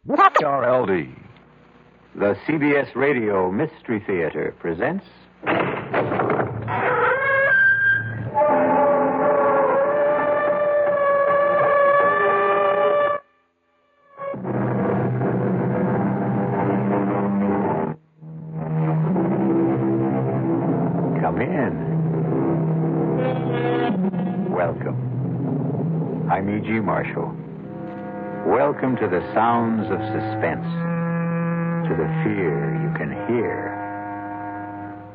RLD. The CBS Radio Mystery Theater presents... Come in. Welcome. I'm E.G. Marshall. Welcome to the sounds of suspense, to the fear you can hear.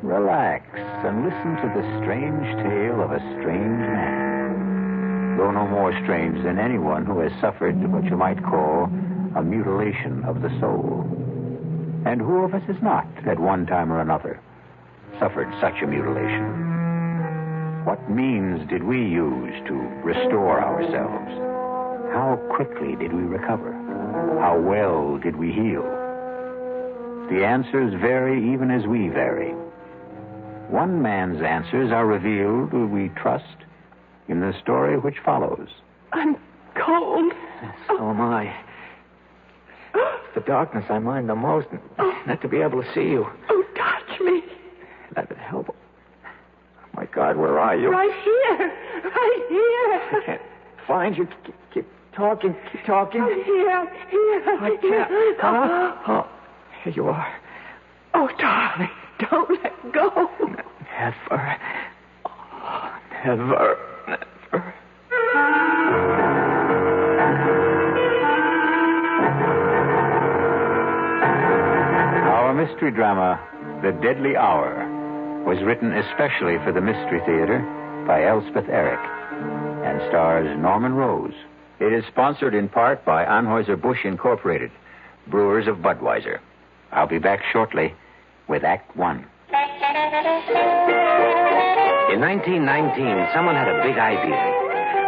Relax and listen to the strange tale of a strange man, though no more strange than anyone who has suffered what you might call a mutilation of the soul. And who of us has not, at one time or another, suffered such a mutilation? What means did we use to restore ourselves? How quickly did we recover? How well did we heal? The answers vary even as we vary. One man's answers are revealed, we trust, in the story which follows. I'm cold. So am I. It's the darkness I mind the most, not to be able to see you. Oh, touch me. That would help. Oh, my God, where are you? Right here. Right here. I can't find you. Keep talking. Keep talking. I'm here. I can't. Oh, here you are. Oh, darling, don't let go. Never. Oh, never. Our mystery drama, The Deadly Hour, was written especially for the Mystery Theater by Elspeth Eric and stars Norman Rose. It is sponsored in part by Anheuser-Busch Incorporated, brewers of Budweiser. I'll be back shortly with Act One. In 1919, someone had a big idea.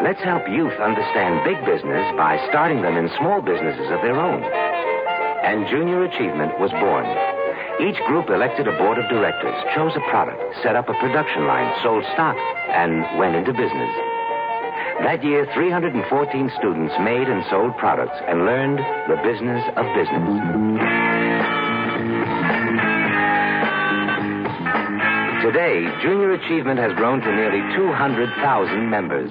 Let's help youth understand big business by starting them in small businesses of their own. And Junior Achievement was born. Each group elected a board of directors, chose a product, set up a production line, sold stock, and went into business. That year, 314 students made and sold products and learned the business of business. Today, Junior Achievement has grown to nearly 200,000 members.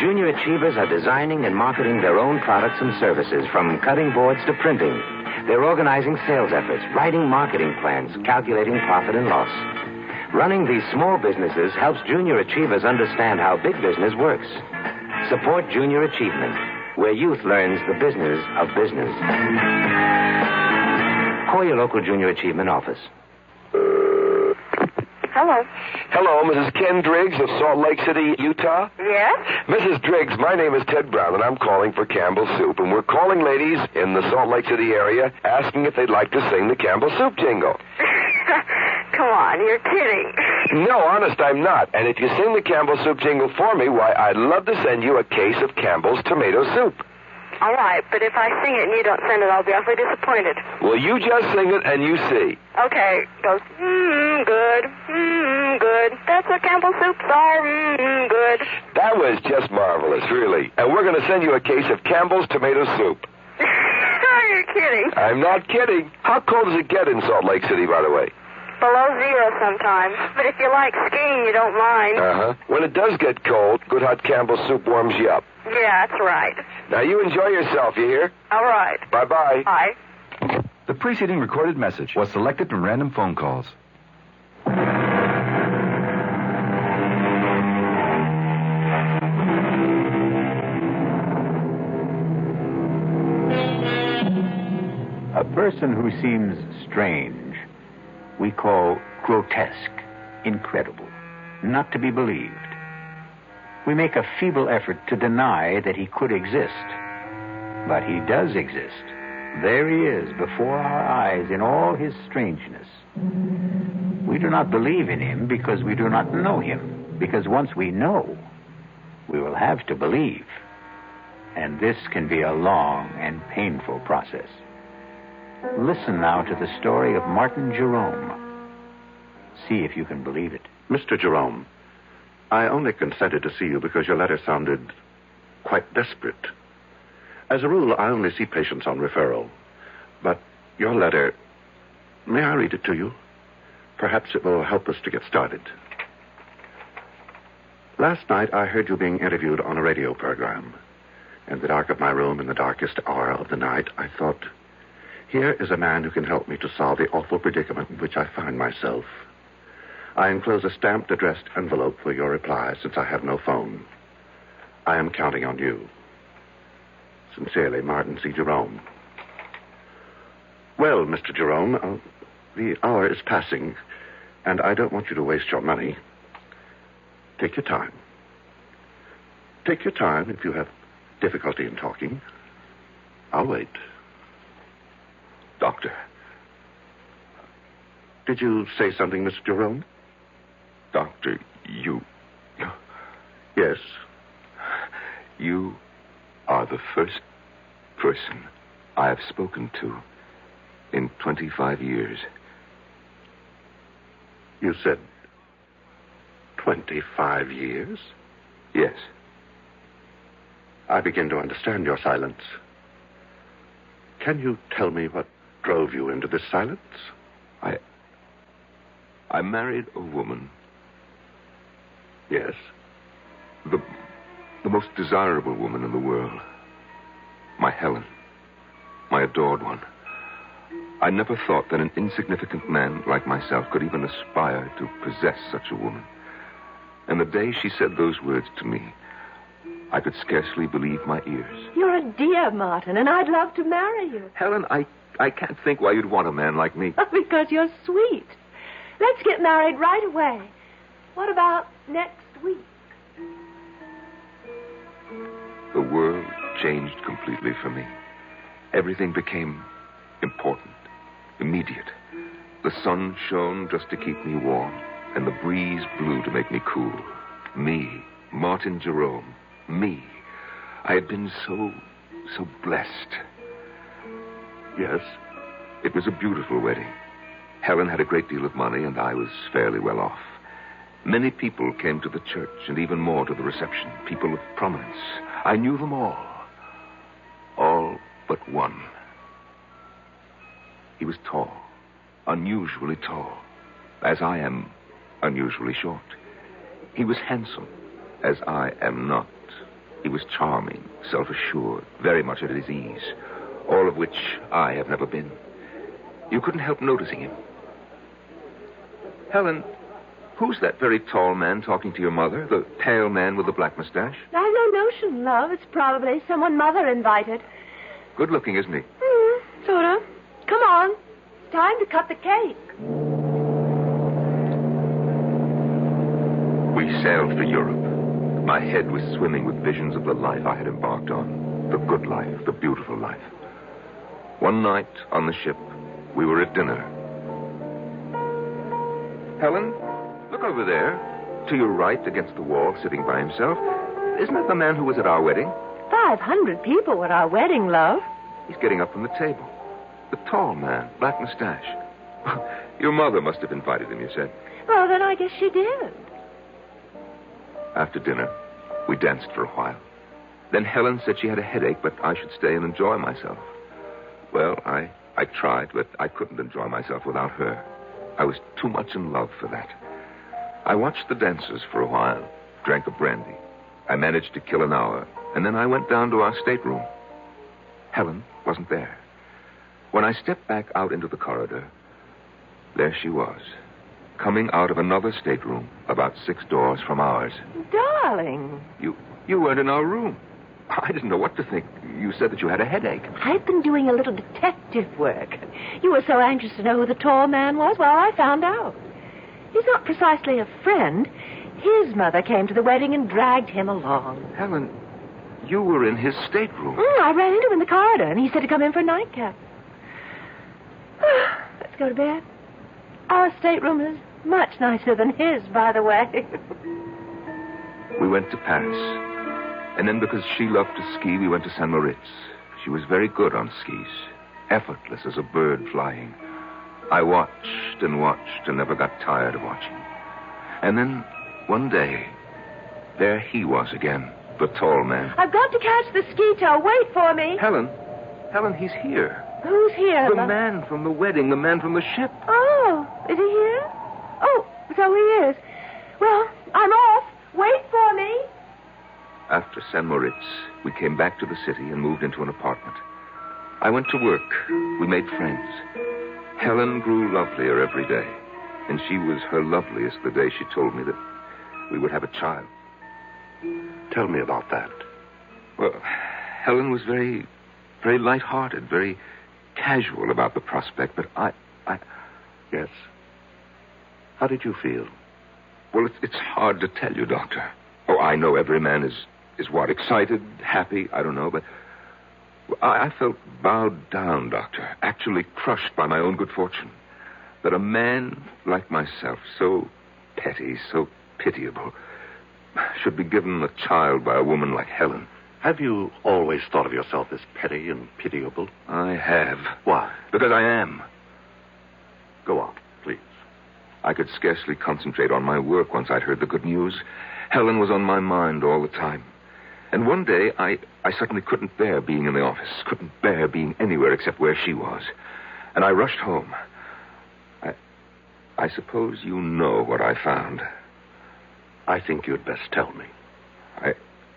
Junior Achievers are designing and marketing their own products and services, from cutting boards to printing. They're organizing sales efforts, writing marketing plans, calculating profit and loss. Running these small businesses helps Junior Achievers understand how big business works. Support Junior Achievement, where youth learns the business of business. Call your local Junior Achievement office. Hello. Hello, Mrs. Ken Driggs of Salt Lake City, Utah? Yes? Mrs. Driggs, my name is Ted Brown, and I'm calling for Campbell's Soup. And we're calling ladies in the Salt Lake City area asking if they'd like to sing the Campbell's Soup jingle. Come on, you're kidding. No, honest, I'm not. And if you sing the Campbell's Soup jingle for me, why, I'd love to send you a case of Campbell's tomato soup. All right, but if I sing it and you don't send it, I'll be awfully disappointed. Well, you just sing it and you see. Okay, it goes, good, good. That's what Campbell's soups are, good. That was just marvelous, really. And we're going to send you a case of Campbell's tomato soup. You're kidding. I'm not kidding. How cold does it get in Salt Lake City, by the way? Below zero sometimes. But if you like skiing, you don't mind. Uh-huh. When it does get cold, good hot Campbell's soup warms you up. Yeah, that's right. Now, you enjoy yourself, you hear? All right. Bye-bye. Bye. The preceding recorded message was selected from random phone calls. A person who seems strange, we call grotesque, incredible, not to be believed. We make a feeble effort to deny that he could exist. But he does exist. There he is before our eyes in all his strangeness. We do not believe in him because we do not know him. Because once we know, we will have to believe. And this can be a long and painful process. Listen now to the story of Martin Jerome. See if you can believe it. Mr. Jerome, I only consented to see you because your letter sounded quite desperate. As a rule, I only see patients on referral. But your letter, may I read it to you? Perhaps it will help us to get started. Last night, I heard you being interviewed on a radio program. In the dark of my room, in the darkest hour of the night, I thought, here is a man who can help me to solve the awful predicament in which I find myself. I enclose a stamped, addressed envelope for your reply, since I have no phone. I am counting on you. Sincerely, Martin C. Jerome. Well, Mr. Jerome, the hour is passing, and I don't want you to waste your money. Take your time. Take your time if you have difficulty in talking. I'll wait. Doctor. Did you say something, Mr. Jerome? Doctor, you... Yes. You are the first person I have spoken to in 25 years. You said 25 years? Yes. I begin to understand your silence. Can you tell me what drove you into this silence? I married a woman. Yes. The most desirable woman in the world. My Helen. My adored one. I never thought that an insignificant man like myself could even aspire to possess such a woman. And the day she said those words to me, I could scarcely believe my ears. You're a dear, Martin, and I'd love to marry you. Helen, I can't think why you'd want a man like me. Because you're sweet. Let's get married right away. What about next week? The world changed completely for me. Everything became important, immediate. The sun shone just to keep me warm, and the breeze blew to make me cool. Me, Martin Jerome, me. I had been so blessed. Yes. It was a beautiful wedding. Helen had a great deal of money, and I was fairly well off. Many people came to the church, and even more to the reception. People of prominence. I knew them all. All but one. He was tall. Unusually tall. As I am unusually short. He was handsome, as I am not. He was charming, self-assured, very much at his ease. All of which I have never been. You couldn't help noticing him. Helen, who's that very tall man talking to your mother? The pale man with the black mustache? I've no notion, love. It's probably someone Mother invited. Good looking, isn't he? Sort of. Come on. It's time to cut the cake. We sailed for Europe. My head was swimming with visions of the life I had embarked on. The good life, the beautiful life. One night on the ship, we were at dinner. Helen, look over there. To your right, against the wall, sitting by himself. Isn't that the man who was at our wedding? 500 people at our wedding, love. He's getting up from the table. The tall man, black mustache. Your mother must have invited him, you said. Well, then I guess she did. After dinner, we danced for a while. Then Helen said she had a headache, but I should stay and enjoy myself. Well, I tried, but I couldn't enjoy myself without her. I was too much in love for that. I watched the dancers for a while, drank a brandy. I managed to kill an hour, and then I went down to our stateroom. Helen wasn't there. When I stepped back out into the corridor, there she was, coming out of another stateroom about 6 doors from ours. Darling. You weren't in our room. I didn't know what to think. You said that you had a headache. I've been doing a little detective work. You were so anxious to know who the tall man was. Well, I found out. He's not precisely a friend. His mother came to the wedding and dragged him along. Helen, you were in his stateroom. I ran into him in the corridor, and he said to come in for a nightcap. Let's go to bed. Our stateroom is much nicer than his, by the way. We went to Paris. And then because she loved to ski, we went to St. Moritz. She was very good on skis. Effortless as a bird flying. I watched and watched and never got tired of watching. And then, one day, there he was again, the tall man. I've got to catch the ski tow. Wait for me. Helen, he's here. Who's here? The man from the wedding, the man from the ship. Oh, is he here? Oh, so he is. Well, I'm off. Wait for me. After St. Moritz, we came back to the city and moved into an apartment. I went to work. We made friends. Helen grew lovelier every day, and she was her loveliest the day she told me that we would have a child. Tell me about that. Well, Helen was very, very light-hearted, very casual about the prospect, but I... Yes? How did you feel? Well, it's hard to tell you, Doctor. Oh, I know every man is what, excited, happy, I don't know, but I felt bowed down, Doctor, actually crushed by my own good fortune. That a man like myself, so petty, so pitiable, should be given a child by a woman like Helen. Have you always thought of yourself as petty and pitiable? I have. Why? Because I am. Go on, please. I could scarcely concentrate on my work once I'd heard the good news. Helen was on my mind all the time. And one day, I suddenly couldn't bear being in the office, couldn't bear being anywhere except where she was. And I rushed home. I suppose you know what I found. I think you'd best tell me.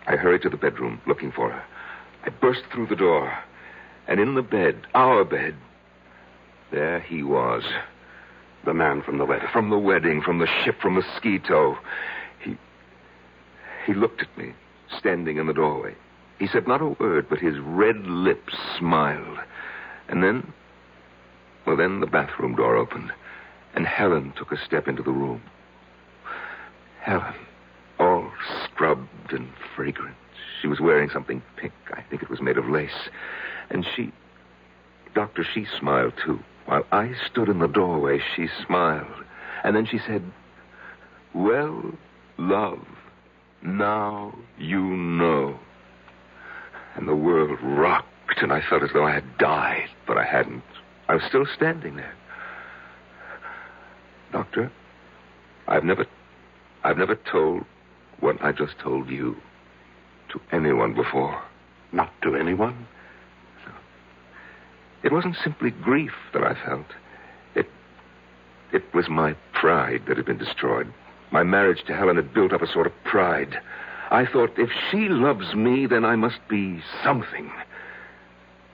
I hurried to the bedroom, looking for her. I burst through the door, and in the bed, our bed, there he was. The man from the wedding. From the wedding, from the ship, from the ski tow. He looked at me, standing in the doorway. He said not a word, but his red lips smiled. And then the bathroom door opened, and Helen took a step into the room. Helen, all scrubbed and fragrant. She was wearing something pink. I think it was made of lace. And she smiled too. While I stood in the doorway, she smiled. And then she said, "Well, love, now you know." And the world rocked, and I felt as though I had died, but I hadn't. I was still standing there. Doctor, I've never told what I just told you to anyone before. Not to anyone? It wasn't simply grief that I felt. It was my pride that had been destroyed. My marriage to Helen had built up a sort of pride. I thought, if she loves me, then I must be something.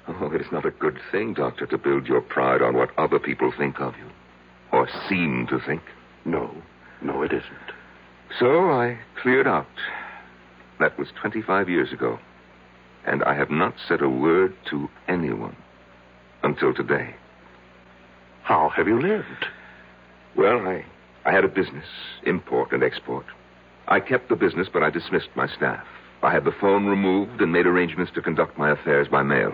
Oh, it is not a good thing, Doctor, to build your pride on what other people think of you. Or seem to think. No, it isn't. So I cleared out. That was 25 years ago. And I have not said a word to anyone until today. How have you lived? Well, I had a business, import and export. I kept the business, but I dismissed my staff. I had the phone removed and made arrangements to conduct my affairs by mail.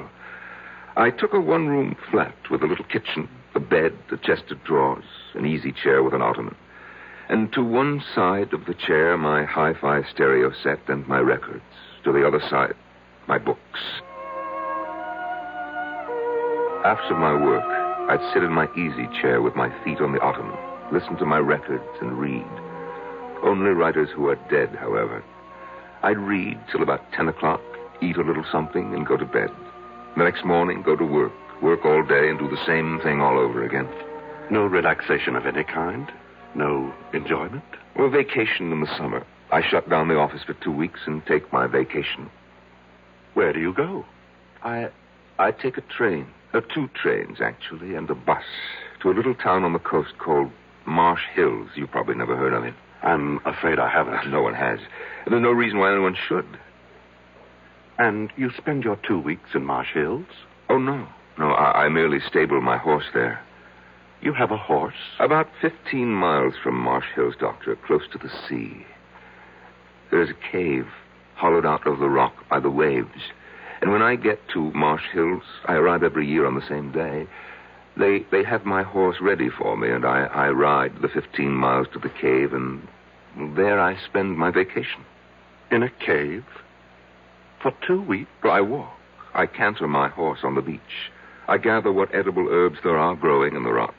I took a one-room flat with a little kitchen, a bed, a chest of drawers, an easy chair with an ottoman. And to one side of the chair, my hi-fi stereo set and my records. To the other side, my books. After my work, I'd sit in my easy chair with my feet on the ottoman, listen to my records and read. Only writers who are dead, however. I'd read till about 10 o'clock, eat a little something, and go to bed. The next morning, go to work all day and do the same thing all over again. No relaxation of any kind? No enjoyment? Well, vacation in the summer. I shut down the office for 2 weeks and take my vacation. Where do you go? I take a train. 2 trains, actually, and a bus to a little town on the coast called Marsh Hills. You've probably never heard of it. I'm afraid I haven't. No one has. And there's no reason why anyone should. And you spend your 2 weeks in Marsh Hills? Oh, no. No, I merely stable my horse there. You have a horse? About 15 miles from Marsh Hills, Doctor, close to the sea. There's a cave hollowed out of the rock by the waves. And when I get to Marsh Hills, I arrive every year on the same day. They have my horse ready for me, and I ride the 15 miles to the cave, and there I spend my vacation. In a cave? For 2 weeks? Well, I walk. I canter my horse on the beach. I gather what edible herbs there are growing in the rocks.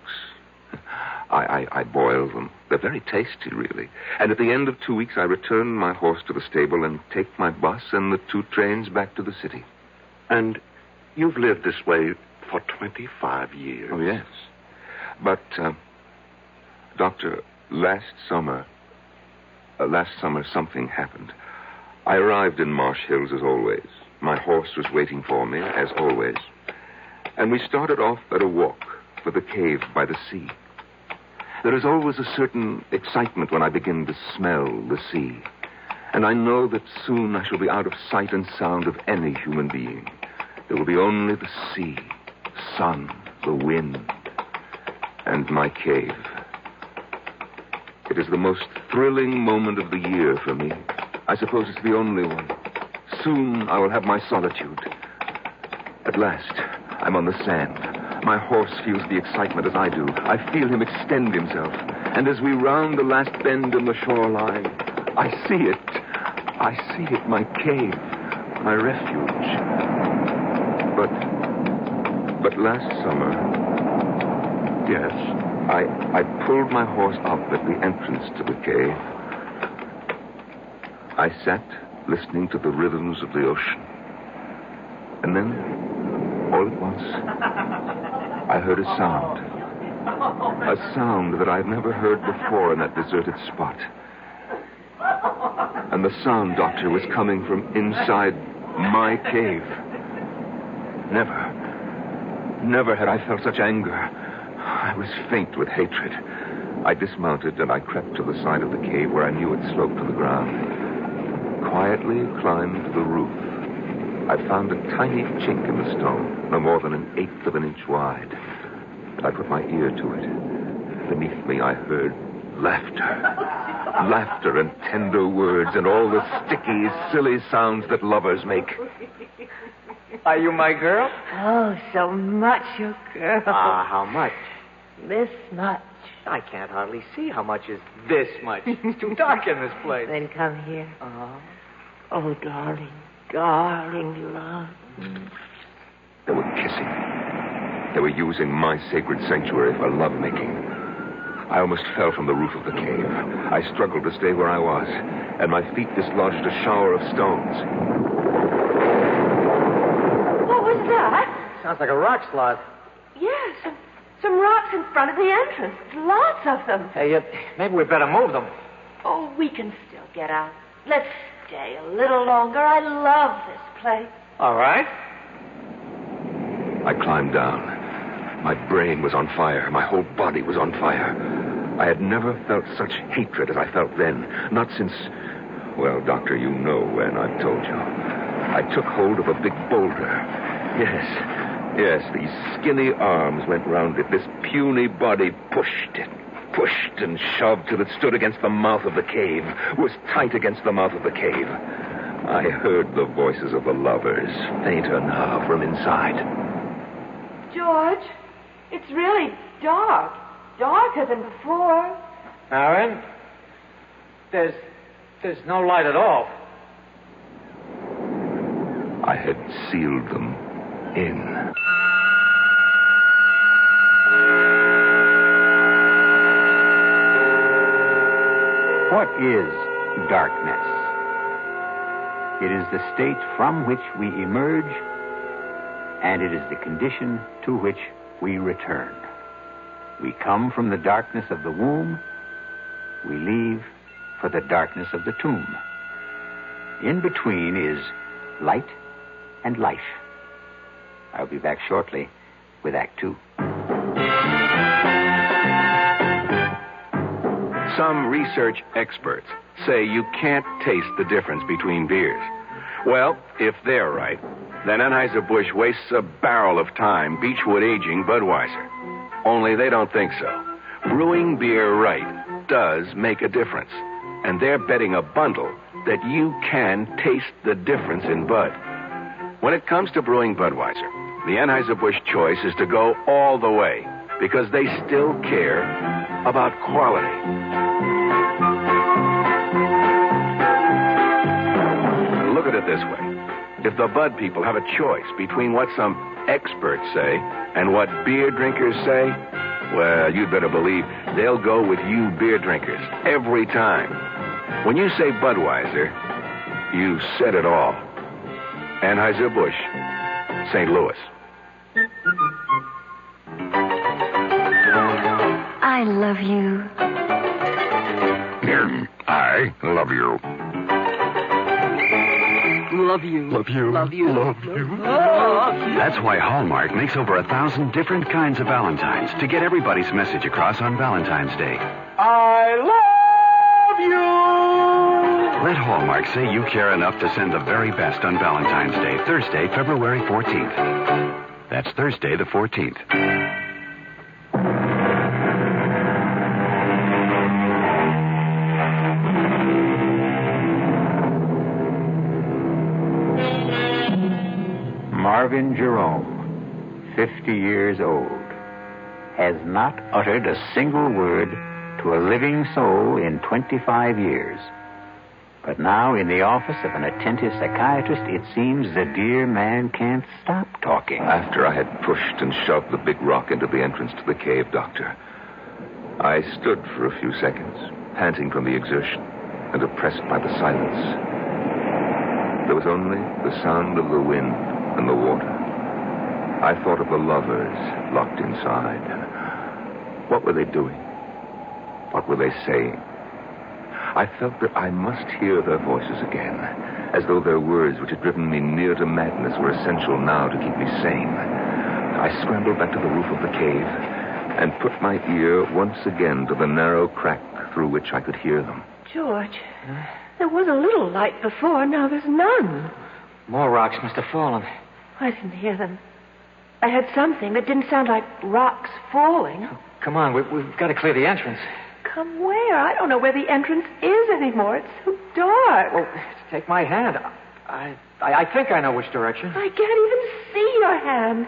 I boil them. They're very tasty, really. And at the end of 2 weeks, I return my horse to the stable and take my bus and the 2 trains back to the city. And you've lived this way For 25 years. Oh, yes. But, Doctor, last summer something happened. I arrived in Marsh Hills as always. My horse was waiting for me, as always. And we started off at a walk for the cave by the sea. There is always a certain excitement when I begin to smell the sea. And I know that soon I shall be out of sight and sound of any human being. There will be only the sea, the sun, the wind, and my cave. It is the most thrilling moment of the year for me. I suppose it's the only one. Soon I will have my solitude. At last, I'm on the sand. My horse feels the excitement as I do. I feel him extend himself. And as we round the last bend in the shoreline, I see it. I see it, my cave, my refuge. But last summer, yes, I pulled my horse up at the entrance to the cave. I sat listening to the rhythms of the ocean. And then, all at once, I heard a sound. A sound that I've never heard before in that deserted spot. And the sound, Doctor, was coming from inside my cave. Never had I felt such anger. I was faint with hatred. I dismounted and I crept to the side of the cave where I knew it sloped to the ground. Quietly climbed to the roof. I found a tiny chink in the stone, no more than 1/8 of an inch wide. I put my ear to it. Beneath me I heard laughter and tender words and all the sticky, silly sounds that lovers make. Are you my girl? Oh, so much your girl. How much? This much. I can't hardly see how much is this much. It's too dark in this place. Then come here. Uh-huh. Oh, darling, darling love. They were kissing. They were using my sacred sanctuary for lovemaking. I almost fell from the roof of the cave. I struggled to stay where I was, and my feet dislodged a shower of stones. What was that? Sounds like a rock slide. Yes, some rocks in front of the entrance. Lots of them. Hey, maybe we better move them. Oh, we can still get out. Let's stay a little longer. I love this place. All right. I climbed down. My brain was on fire. My whole body was on fire. I had never felt such hatred as I felt then. Not since... Well, Doctor, you know when, I've told you. I took hold of a big boulder. Yes, these skinny arms went round it. This puny body pushed and shoved till it stood against the mouth of the cave, was tight against the mouth of the cave. I heard the voices of the lovers, fainter now from inside. George, it's really dark. Darker than before. Aaron, there's no light at all. I had sealed them in. What is darkness? It is the state from which we emerge, and it is the condition to which we return. We come from the darkness of the womb. We leave for the darkness of the tomb. In between is light and life. I'll be back shortly with Act 2. Some research experts say you can't taste the difference between beers. Well, if they're right, then Anheuser-Busch wastes a barrel of time Beechwood aging Budweiser. Only they don't think so. Brewing beer right does make a difference. And they're betting a bundle that you can taste the difference in Bud. When it comes to brewing Budweiser, the Anheuser-Busch choice is to go all the way because they still care about quality. Look at it this way. If the Bud people have a choice between what some experts say and what beer drinkers say, well, you'd better believe they'll go with you beer drinkers every time. When you say Budweiser, you said it all. Anheuser-Busch, St. Louis. love you. I love you. Love you. Love you. Love you. Love you. That's why Hallmark makes over 1,000 different kinds of Valentines to get everybody's message across on Valentine's Day. I love you. Let Hallmark say you care enough to send the very best on Valentine's Day, Thursday, February 14th. That's Thursday the 14th. Martin Jerome, 50 years old, has not uttered a single word to a living soul in 25 years. But now, in the office of an attentive psychiatrist, it seems the dear man can't stop talking. After I had pushed and shoved the big rock into the entrance to the cave, Doctor, I stood for a few seconds, panting from the exertion and oppressed by the silence. There was only the sound of the wind and the water. I thought of the lovers locked inside. What were they doing? What were they saying? I felt that I must hear their voices again, as though their words, which had driven me near to madness, were essential now to keep me sane. I scrambled back to the roof of the cave and put my ear once again to the narrow crack through which I could hear them. George, there was a little light before, now there's none. More rocks must have fallen. I didn't hear them. I heard something that didn't sound like rocks falling. Oh, come on, we've got to clear the entrance. Come where? I don't know where the entrance is anymore. It's so dark. Well, take my hand. I think I know which direction. I can't even see your hand.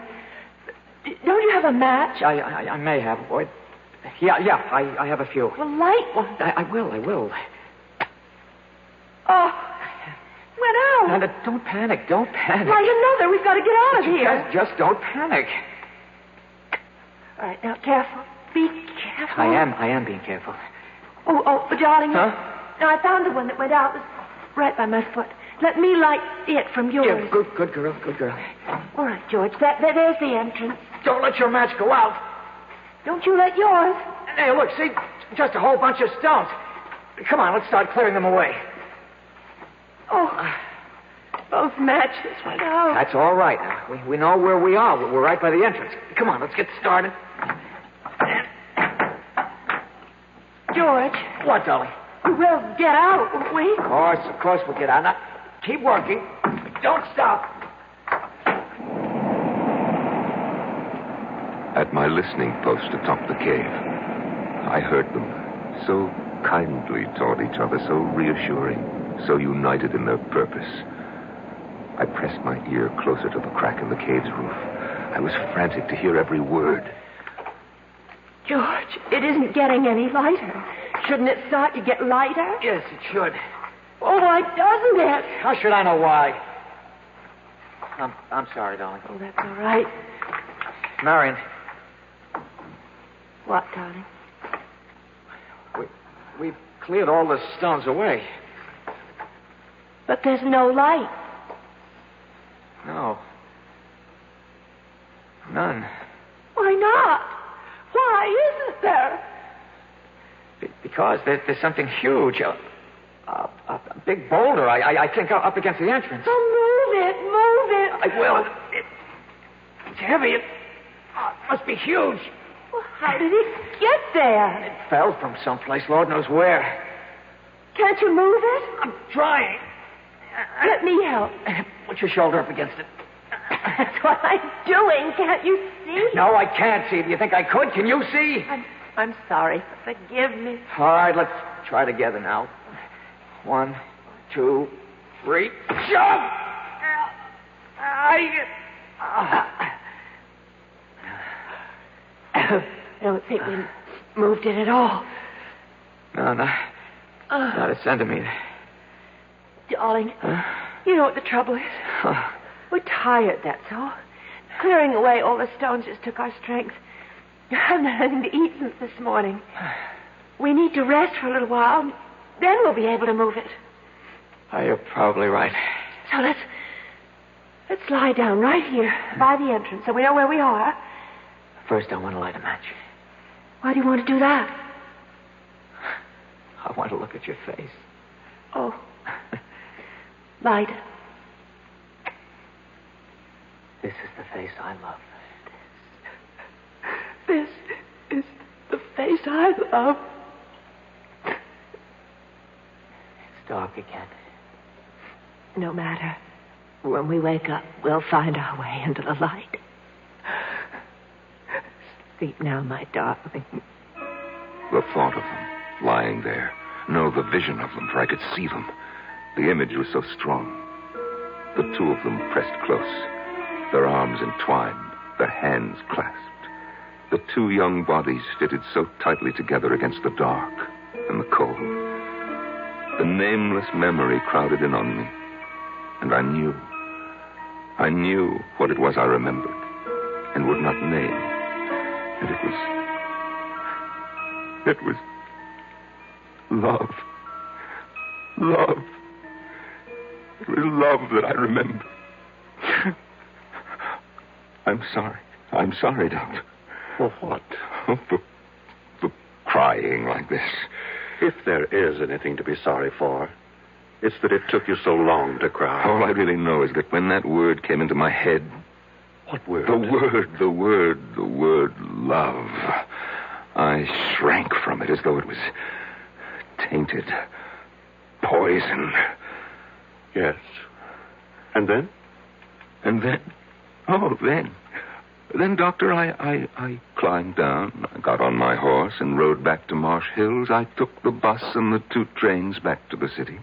Don't you have a match? I may have. Boy. Yeah, I have a few. Well, light one. I will. Oh, went out. Now, don't panic. Don't panic. Light another. We've got to get out of here. Just don't panic. All right, now, careful. Be careful. I am being careful. Oh, darling. Huh? No, I found the one that went out. It was right by my foot. Let me light it from yours. Yeah, good girl. All right, George. There's the entrance. Don't let your match go out. Don't you let yours. Hey, look, see? Just a whole bunch of stones. Come on, let's start clearing them away. Oh, both matches went out. That's all right. Now, we know where we are. We're right by the entrance. Come on, let's get started. George. What, darling? We'll get out, won't we? Of course we'll get out. Now, keep working. Don't stop. At my listening post atop the cave, I heard them, so kindly toward each other, so reassuring, so united in their purpose. I pressed my ear closer to the crack in the cave's roof. I was frantic to hear every word. George, it isn't getting any lighter. Shouldn't it start to get lighter? Yes, it should. Oh, why doesn't it? How should I know why? I'm sorry, darling. Oh, that's all right. Marion. What, darling? We've cleared all the stones away. But there's no light. No. None. Why not? Why isn't there? Because there's something huge. A big boulder, I think, up against the entrance. Oh, move it. I will. It's heavy. It must be huge. Well, how did it get there? It fell from someplace, Lord knows where. Can't you move it? I'm trying. Let me help. Put your shoulder up against it. That's what I'm doing. Can't you see? No, I can't see. Do you think I could? Can you see? I'm sorry. Forgive me. All right, let's try together now. 1, 2, 3. Shove! I don't think we moved it at all. No, not a centimeter. Darling, you know what the trouble is? We're tired, that's all. Clearing away all the stones just took our strength. I haven't had anything to eat since this morning. We need to rest for a little while. Then we'll be able to move it. Oh, you're probably right. So let's lie down right here by the entrance so we know where we are. First, I want to light a match. Why do you want to do that? I want to look at your face. Oh. Light. This is the face I love. This is the face I love. It's dark again. No matter. When we wake up, we'll find our way into the light. Sleep now, my darling. The thought of them, lying there. No, the vision of them, for I could see them. The image was so strong. The two of them pressed close, their arms entwined, their hands clasped. The two young bodies fitted so tightly together against the dark and the cold. The nameless memory crowded in on me, and I knew what it was I remembered and would not name. And it was love. Love. It was love that I remember. I'm sorry, Doctor. For what? For crying like this. If there is anything to be sorry for, it's that it took you so long to cry. All I really know is that when that word came into my head... What word? The word love. I shrank from it as though it was tainted. Poison. Yes. And then? Then, Doctor, I climbed down. I got on my horse and rode back to Marsh Hills. I took the bus and the 2 trains back to the city.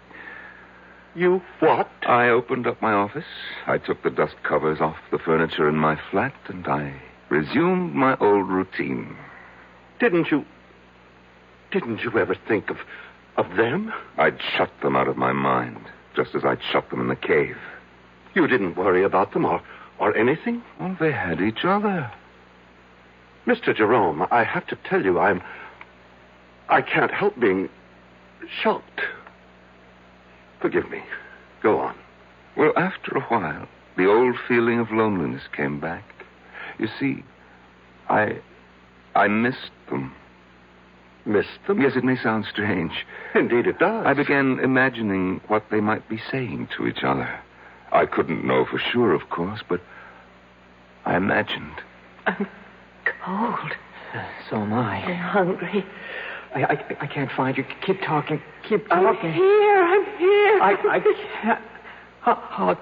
You what? I opened up my office. I took the dust covers off the furniture in my flat, and I resumed my old routine. Didn't you ever think of them? I'd shut them out of my mind, just as I'd shut them in the cave. You didn't worry about them or anything? Well, they had each other. Mr. Jerome, I have to tell you, I can't help being shocked. Forgive me. Go on. Well, after a while, the old feeling of loneliness came back. You see, I missed them. Missed them? Yes, it may sound strange. Indeed it does. I began imagining what they might be saying to each other. I couldn't know for sure, of course, but I imagined. I'm cold. So am I. I'm hungry. I can't find you. Keep talking. Keep talking. I'm here. I can't. Oh,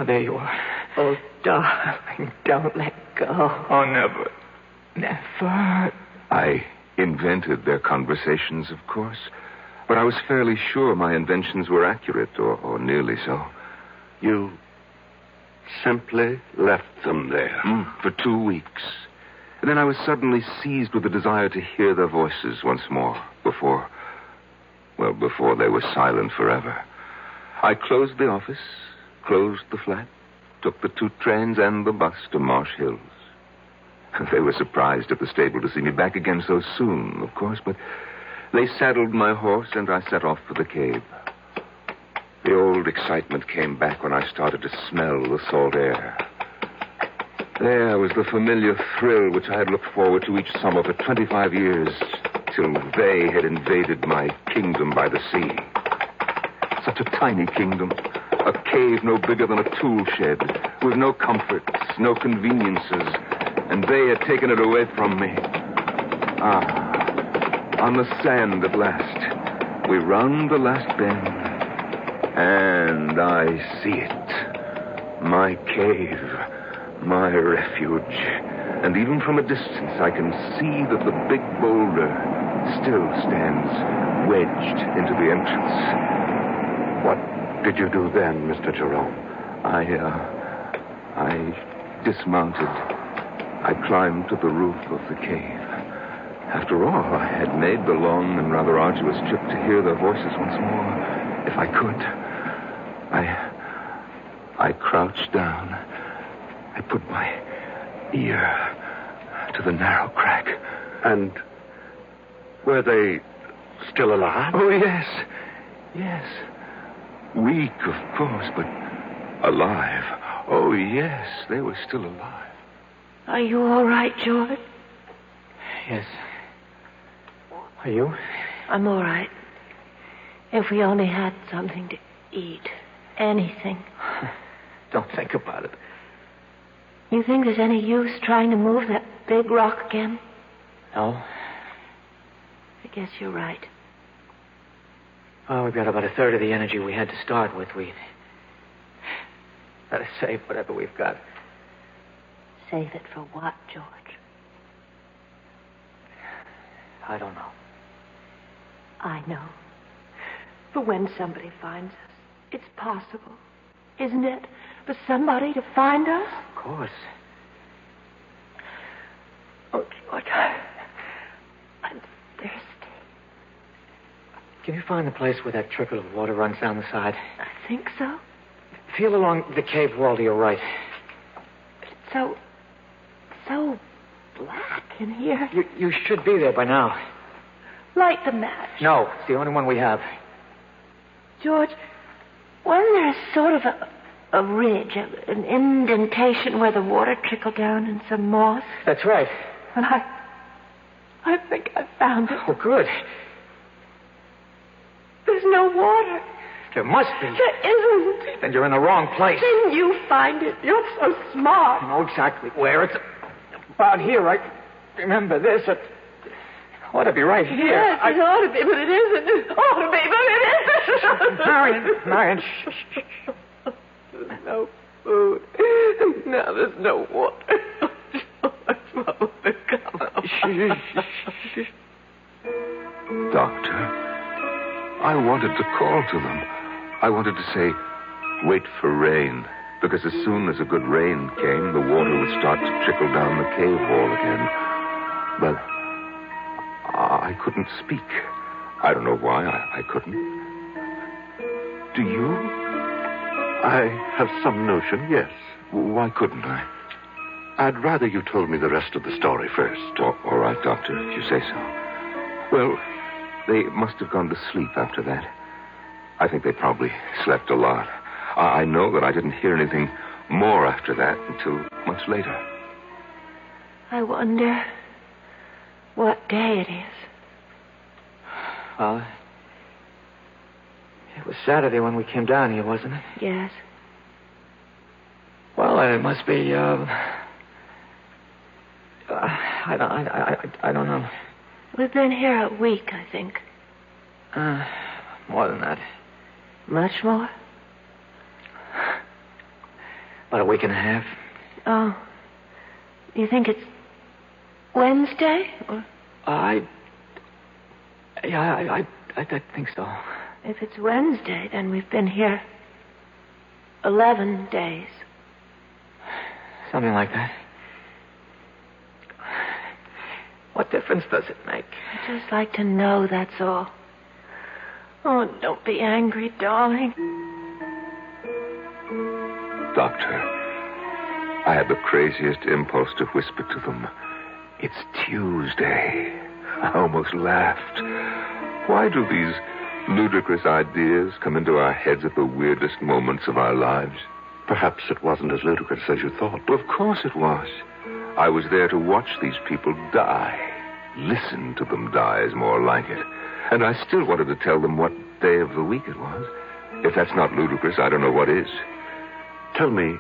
there you are. Oh, darling, don't let go. Oh, never. Never. I invented their conversations, of course, but I was fairly sure my inventions were accurate, or nearly so. You simply left them there? For 2 weeks. And then I was suddenly seized with the desire to hear their voices once more before they were silent forever. I closed the office, closed the flat, took the 2 trains and the bus to Marsh Hills. They were surprised at the stable to see me back again so soon, of course, but they saddled my horse and I set off for the cave. The old excitement came back when I started to smell the salt air. There was the familiar thrill which I had looked forward to each summer for 25 years, till they had invaded my kingdom by the sea. Such a tiny kingdom, a cave no bigger than a tool shed, with no comforts, no conveniences, and they had taken it away from me. On the sand at last, we round the last bend, and I see it. My cave, my refuge. And even from a distance, I can see that the big boulder still stands wedged into the entrance. What did you do then, Mr. Jerome? I dismounted. I climbed to the roof of the cave. After all, I had made the long and rather arduous trip to hear their voices once more, if I could. I crouched down. I put my ear to the narrow crack. And were they still alive? Oh, yes. Yes. Weak, of course, but alive. Oh, yes, they were still alive. Are you all right, George? Yes. Are you? I'm all right. If we only had something to eat. Anything. Don't think about it. You think there's any use trying to move that big rock again? No. I guess you're right. Well, we've got about a third of the energy we had to start with. We gotta save whatever we've got. Save it for what, George? I don't know. I know. For when somebody finds us, it's possible, isn't it, for somebody to find us? Of course. Oh, George, I'm thirsty. Can you find the place where that trickle of water runs down the side? I think so. Feel along the cave wall to your right. It's so black in here. You should be there by now. Light the match. No, it's the only one we have. George, wasn't there sort of a ridge, an indentation where the water trickled down in some moss? That's right. Well, I think I found it. Oh, good. There's no water. There must be. There isn't. Then you're in the wrong place. Didn't you find it? You're so smart. I know exactly where. It's about here. I remember this. It ought to be right here. Yes, it ought to be, but it isn't. It ought to be, but it isn't. Marion, shh. There's no food. Now there's no water. Doctor, I wanted to call to them. I wanted to say, wait for rain. Because as soon as a good rain came, the water would start to trickle down the cave wall again. But I couldn't speak. I don't know why I couldn't. Do you? I have some notion, yes. Why couldn't I? I'd rather you told me the rest of the story first. All right, Doctor, if you say so. Well, they must have gone to sleep after that. I think they probably slept a lot. I know that I didn't hear anything more after that until much later. I wonder what day it is. Well, it was Saturday when we came down here, wasn't it? Yes. Well, it must be, I don't know. We've been here a week, I think. More than that. Much more? About a week and a half. Oh. You think it's Wednesday? Or... I think so. If it's Wednesday, then we've been here 11 days. Something like that. What difference does it make? I'd just like to know, that's all. Oh, don't be angry, darling. Doctor, I had the craziest impulse to whisper to them, it's Tuesday. I almost laughed. Why do these ludicrous ideas come into our heads at the weirdest moments of our lives? Perhaps it wasn't as ludicrous as you thought. Well, of course it was. I was there to watch these people die. Listen to them die is more like it. And I still wanted to tell them what day of the week it was. If that's not ludicrous, I don't know what is. Tell me,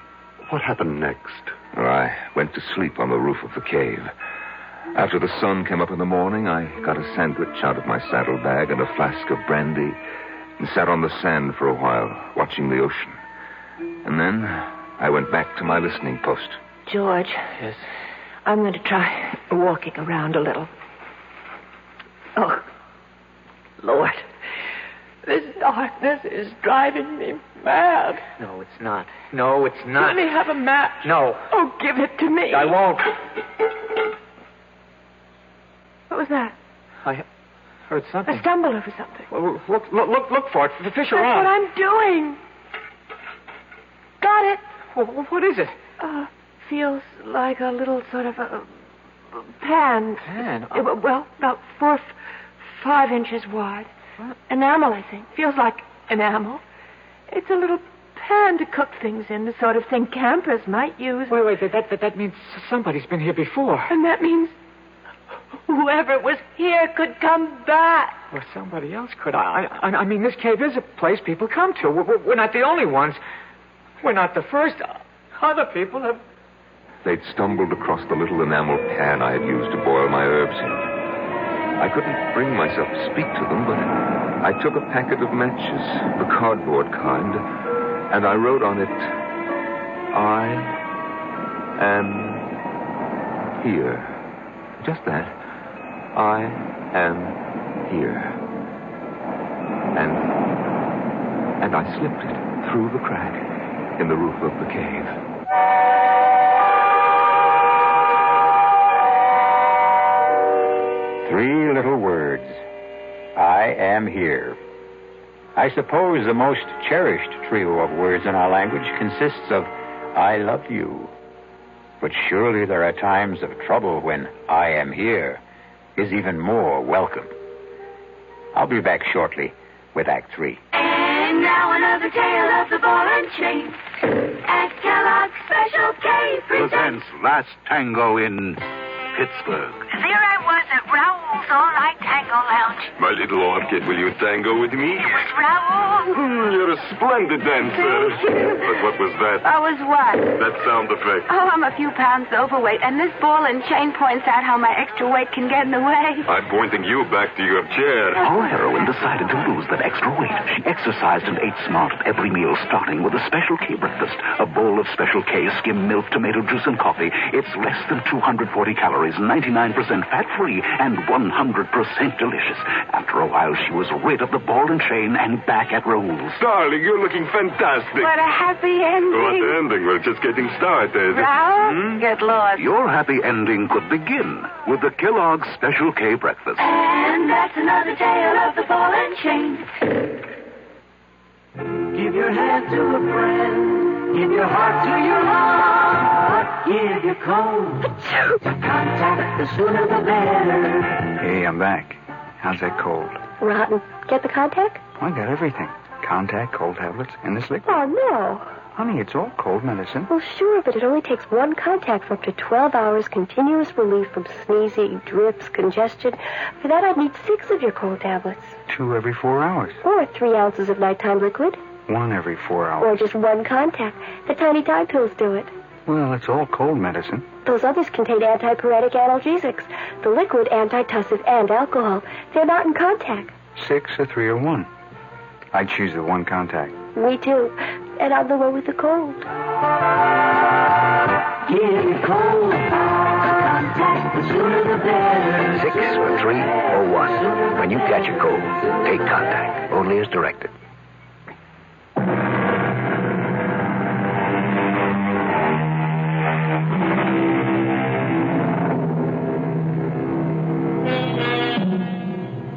what happened next? Well, I went to sleep on the roof of the cave. After the sun came up in the morning, I got a sandwich out of my saddlebag and a flask of brandy and sat on the sand for a while, watching the ocean. And then I went back to my listening post. George. Yes? I'm going to try walking around a little. Oh, Lord. This darkness is driving me mad. No, it's not. No, it's not. Let me have a match. No. Oh, give it to me. I won't. What was that? I heard something. I stumbled over something. Well, look for it. The fish are That's on. what I'm doing. Got it. Well, what is it? Feels like a little sort of a pan. Pan? Well, about 5 inches wide. What? Enamel, I think. Feels like enamel. It's a little pan to cook things in, the sort of thing campers might use. Wait. That means somebody's been here before. And that means whoever was here could come back. Well, somebody else could. I mean, this cave is a place people come to. We're not the only ones. We're not the first. Other people have... They'd stumbled across the little enamel pan I had used to boil my herbs in. I couldn't bring myself to speak to them, but I took a packet of matches, the cardboard kind, and I wrote on it, I am here. Just that. I am here. And I slipped it through the crack in the roof of the cave. Three little words. I am here. I suppose the most cherished trio of words in our language consists of I love you. But surely there are times of trouble when I am here is even more welcome. I'll be back shortly with Act 3. And now another tale of the ball and chain. At Kellogg's Special K presents Last Tango in Pittsburgh. There I was at Raoul's all-night tango lounge. My little orchid, will you tango with me? It was Raoul. You're a splendid dancer. But what was that? Was what? That sound effect. Oh, I'm a few pounds overweight, and this ball and chain points out how my extra weight can get in the way. I'm pointing you back to your chair. Our heroine decided to lose that extra weight. She exercised and ate smart at every meal, starting with a Special K breakfast. A bowl of Special K, skim milk, tomato juice, and coffee. It's less than 240 calories, 99% fat-free, and 100% delicious. After a while, she was rid of the ball and chain and back at Raoul's. Darling, you're looking fantastic. What a happy ending. What ending? We're just getting started. Raoul, get lost. Your happy ending could begin with the Kellogg's Special K breakfast. And that's another tale of the ball and chain. Give your hand to a friend. Give your heart to your heart. Give your cold to contact. The sooner the better. Hey, I'm back. How's that cold? Rotten. Get the contact? I got everything. Contact, cold tablets, and this liquid. Oh, no. Honey, it's all cold medicine. Well, sure, but it only takes one contact for up to 12 hours continuous relief from sneezing, drips, congestion. For that, I'd need 6 of your cold tablets. 2 every 4 hours. Or 3 ounces of nighttime liquid. 1 every 4 hours. Or just 1 contact. The tiny time pills do it. Well, it's all cold medicine. Those others contain antipyretic analgesics. The liquid, antitussive, and alcohol. They're not in contact. 6 or 3 or 1. I choose the 1 contact. Me too. And I'm the one with the cold. Give your cold contact. The sooner the better. 6 or 3 or 1. When you catch a cold, take contact. Only as directed.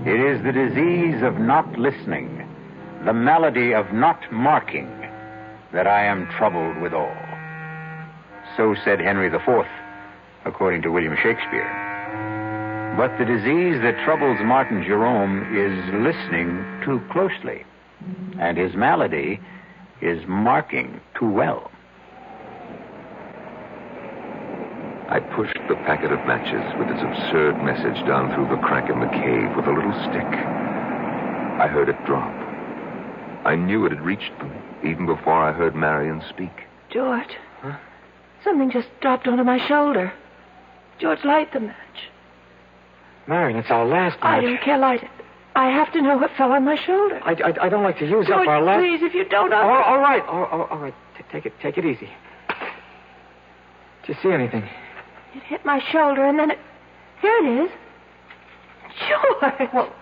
It is the disease of not listening, the malady of not marking, that I am troubled withal. So said Henry IV, according to William Shakespeare. But the disease that troubles Martin Jerome is listening too closely, and his malady is marking too well. I pushed the packet of matches with its absurd message down through the crack in the cave with a little stick. I heard it drop. I knew it had reached them even before I heard Marion speak. George. Huh? Something just dropped onto my shoulder. George, light the match. Marion, it's our last match. I don't care, light it. I have to know what fell on my shoulder. I don't like to use George, up our last... please, if you don't... All right. All right. Take it easy. Did you see anything? It hit my shoulder, and then it... Here it is. George! Well,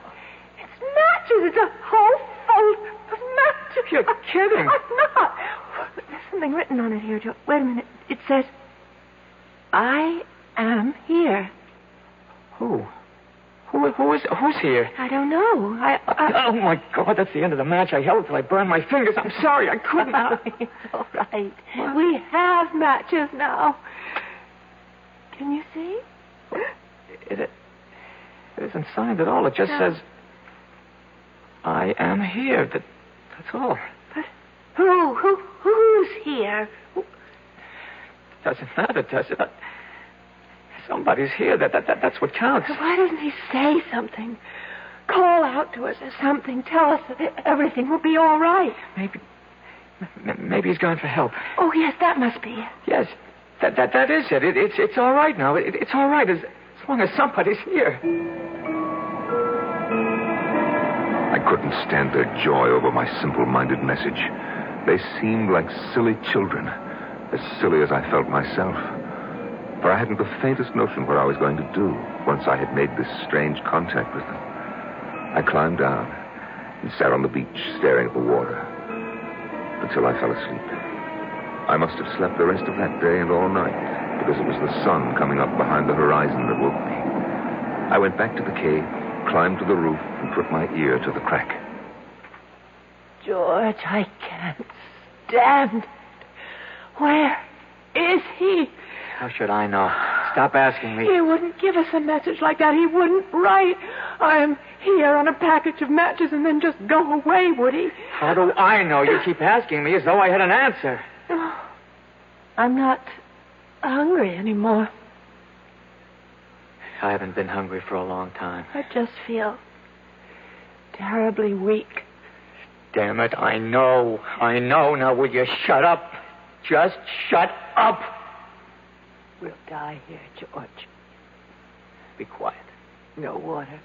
it's matches. It's a whole fold of matches. You're kidding. I'm not. There's something written on it here, George. Wait a minute. It says, I am here. Who's here? I don't know. Oh, my God, that's the end of the match. I held it till I burned my fingers. I'm sorry, I couldn't. It's all right. What? We have matches now. Can you see? It isn't signed at all. It just says, I am here. That's all. But who's here? Doesn't matter, does it? Somebody's here. That's what counts. Why doesn't he say something? Call out to us or something. Tell us that everything will be all right. Maybe he's gone for help. Oh, yes, that must be it. Yes, that is it. It's all right now. It's all right as long as somebody's here. I couldn't stand their joy over my simple-minded message. They seemed like silly children, as silly as I felt myself. For I hadn't the faintest notion what I was going to do once I had made this strange contact with them. I climbed down and sat on the beach staring at the water until I fell asleep. I must have slept the rest of that day and all night because it was the sun coming up behind the horizon that woke me. I went back to the cave, climbed to the roof, and put my ear to the crack. George, I can't stand it. Where is he? How should I know? Stop asking me. He wouldn't give us a message like that. He wouldn't write, I am here on a package of matches and then just go away, would he? How do I know? You keep asking me as though I had an answer. Oh, I'm not hungry anymore. I haven't been hungry for a long time. I just feel terribly weak. Damn it, I know. Now, will you shut up? Just shut up. We'll die here, George. Be quiet. No water.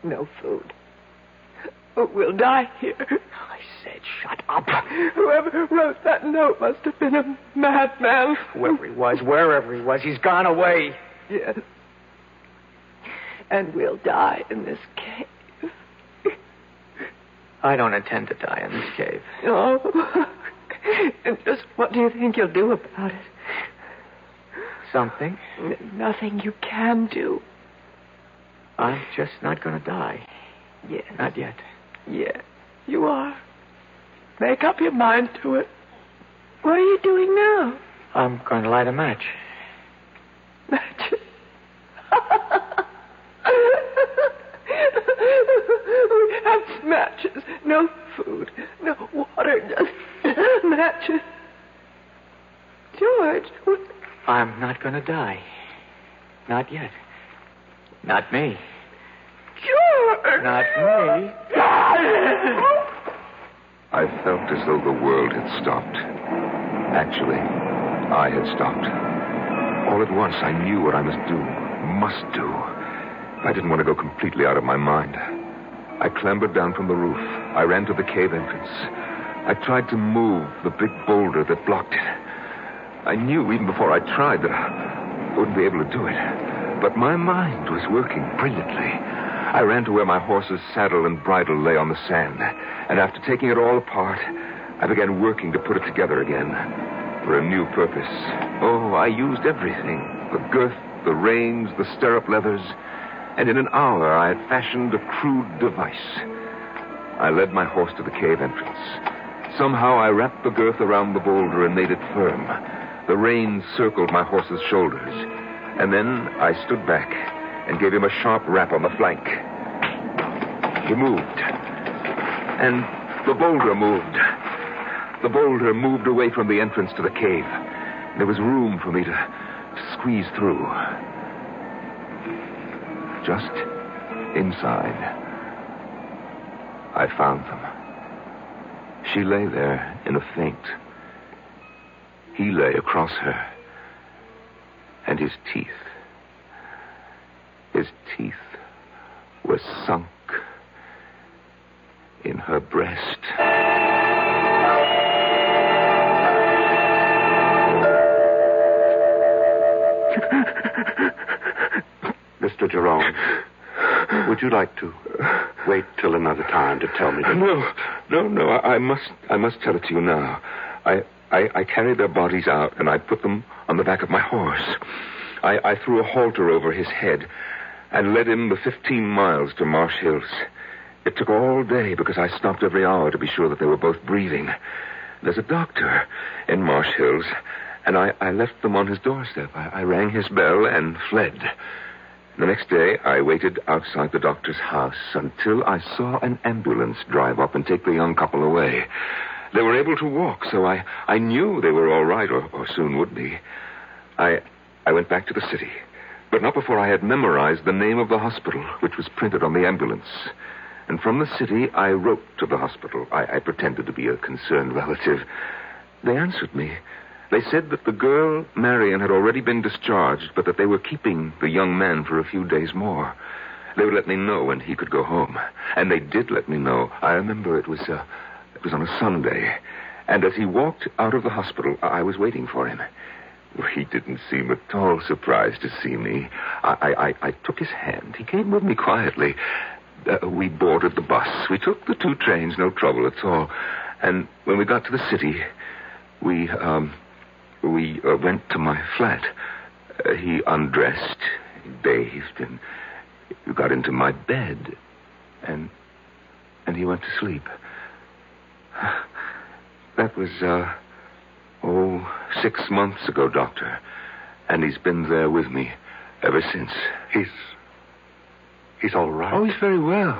No food. We'll die here. I said shut up. Whoever wrote that note must have been a madman. Whoever he was, wherever he was, he's gone away. Yes. And we'll die in this cave. I don't intend to die in this cave. Oh. And just what do you think you'll do about it? Something. Nothing you can do. I'm just not going to die. Yes. Not yet. Yes, you are. Make up your mind to it. What are you doing now? I'm going to light a match. Matches? We have matches. No food. No water. Just matches. George. I'm not going to die. Not yet. Not me. George! Not me. I felt as though the world had stopped. Actually, I had stopped. All at once, I knew what I must do. I didn't want to go completely out of my mind. I clambered down from the roof. I ran to the cave entrance. I tried to move the big boulder that blocked it. I knew even before I tried that I wouldn't be able to do it. But my mind was working brilliantly. I ran to where my horse's saddle and bridle lay on the sand. And after taking it all apart, I began working to put it together again for a new purpose. Oh, I used everything. The girth, the reins, the stirrup leathers. And in an hour, I had fashioned a crude device. I led my horse to the cave entrance. Somehow, I wrapped the girth around the boulder and made it firm. The reins circled my horse's shoulders. And then I stood back and gave him a sharp rap on the flank. He moved. And the boulder moved. The boulder moved away from the entrance to the cave. There was room for me to squeeze through. Just inside, I found them. She lay there in a faint. He lay across her. And his teeth were sunk in her breast. Mr. Jerome, would you like to wait till another time to tell me? No. I must tell it to you now. I carried their bodies out, and I put them on the back of my horse. I threw a halter over his head and led him the 15 miles to Marsh Hills. It took all day because I stopped every hour to be sure that they were both breathing. There's a doctor in Marsh Hills, and I left them on his doorstep. I rang his bell and fled. The next day, I waited outside the doctor's house until I saw an ambulance drive up and take the young couple away. They were able to walk, so I knew they were all right, or soon would be. I I went back to the city, but not before I had memorized the name of the hospital, which was printed on the ambulance. And from the city, I wrote to the hospital. I pretended to be a concerned relative. They answered me. They said that the girl, Marion, had already been discharged, but that they were keeping the young man for a few days more. They would let me know when he could go home. And they did let me know. I remember it was on a Sunday. And as he walked out of the hospital, I was waiting for him. He didn't seem at all surprised to see me. I took his hand. He came with me quietly. We boarded the bus. We took the 2 trains, no trouble at all. And when we got to the city, we went to my flat. He undressed, bathed, and got into my bed. And he went to sleep. That was, 6 months ago, Doctor. And he's been there with me ever since. He's all right? Oh, he's very well.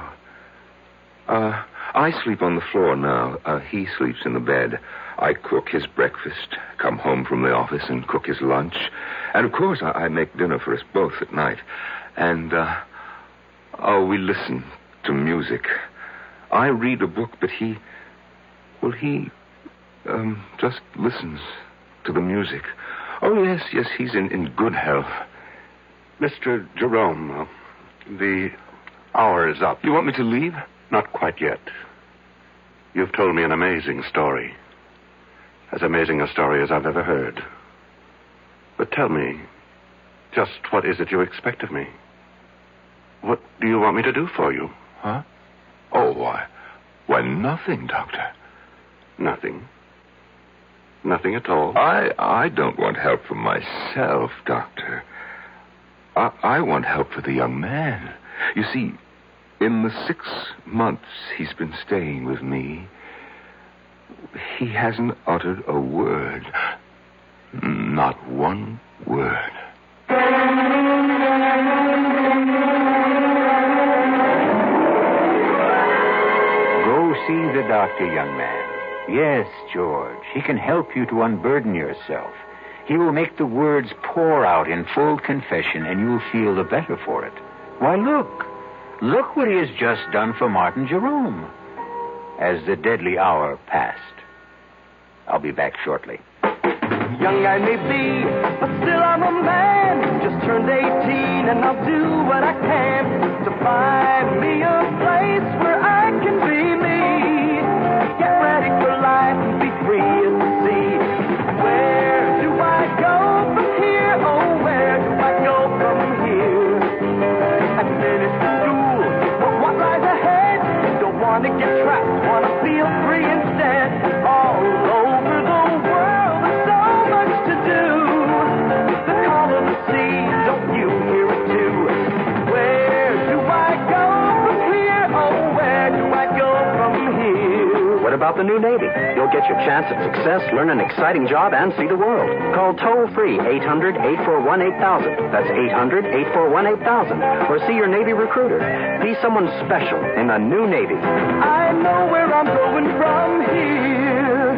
I sleep on the floor now. He sleeps in the bed. I cook his breakfast, come home from the office and cook his lunch. And, of course, I make dinner for us both at night. And, we listen to music. I read a book, but he just listens to the music. Oh, yes, he's in good health. Mr. Jerome, the hour is up. You want me to leave? Not quite yet. You've told me an amazing story. As amazing a story as I've ever heard. But tell me, just what is it you expect of me? What do you want me to do for you? Huh? Oh, why, nothing, Doctor. Nothing? Nothing at all? I don't want help for myself, Doctor. I want help for the young man. You see, in the 6 months he's been staying with me, he hasn't uttered a word. Not one word. Go see the doctor, young man. Yes, George, he can help you to unburden yourself. He will make the words pour out in full confession, and you'll feel the better for it. Why, look what he has just done for Martin Jerome. As the deadly hour passed. I'll be back shortly. Young I may be, but still I'm a man. Just turned 18, and I'll do what I can to find me a place where I can be me. Get ready for life and be free as the sea. Where do I go from here? Oh, where do I go from here? I finished school, but what lies ahead? Don't want to get trapped, want to feel free instead. All over the world, there's so much to do. The call of the sea, don't you hear it too? Where do I go from here? Oh, where do I go from here? What about the new Navy? You'll get your chance at success, learn an exciting job, and see the world. Call toll-free 800-841-8000. That's 800-841-8000. Or see your Navy recruiter. Be someone special in the new Navy. I know where I'm going from here.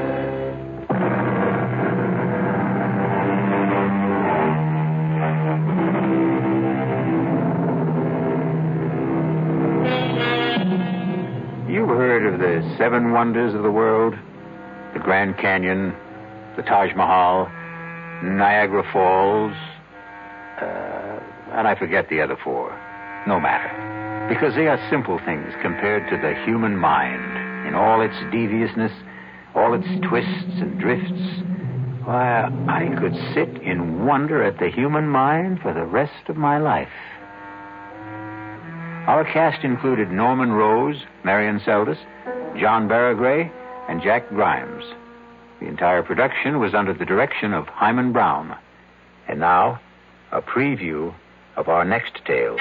You've heard of the 7 wonders of the world? The Grand Canyon, the Taj Mahal, Niagara Falls, and I forget the other 4. No matter. Because they are simple things compared to the human mind in all its deviousness, all its twists and drifts. Why, I could sit in wonder at the human mind for the rest of my life. Our cast included Norman Rose, Marion Seldes, John Barragray, and Jack Grimes. The entire production was under the direction of Hyman Brown. And now, a preview of our next tale.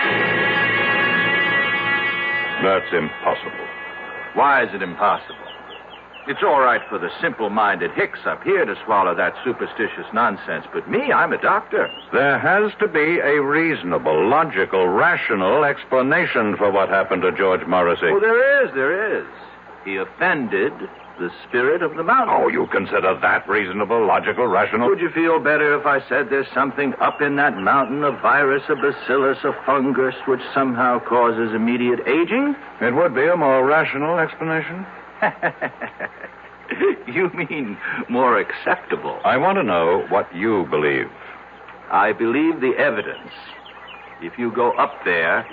That's impossible. Why is it impossible? It's all right for the simple-minded hicks up here to swallow that superstitious nonsense, but me, I'm a doctor. There has to be a reasonable, logical, rational explanation for what happened to George Morrissey. Oh, there is. He offended the spirit of the mountain. Oh, you consider that reasonable, logical, rational? Would you feel better if I said there's something up in that mountain, a virus, a bacillus, a fungus, which somehow causes immediate aging? It would be a more rational explanation. You mean more acceptable? I want to know what you believe. I believe the evidence. If you go up there,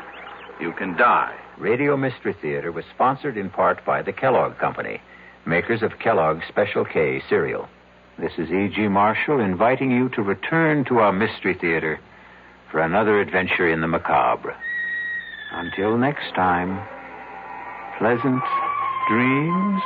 you can die. Radio Mystery Theater was sponsored in part by the Kellogg Company, makers of Kellogg's Special K cereal. This is E.G. Marshall inviting you to return to our Mystery Theater for another adventure in the macabre. Until next time, pleasant dreams.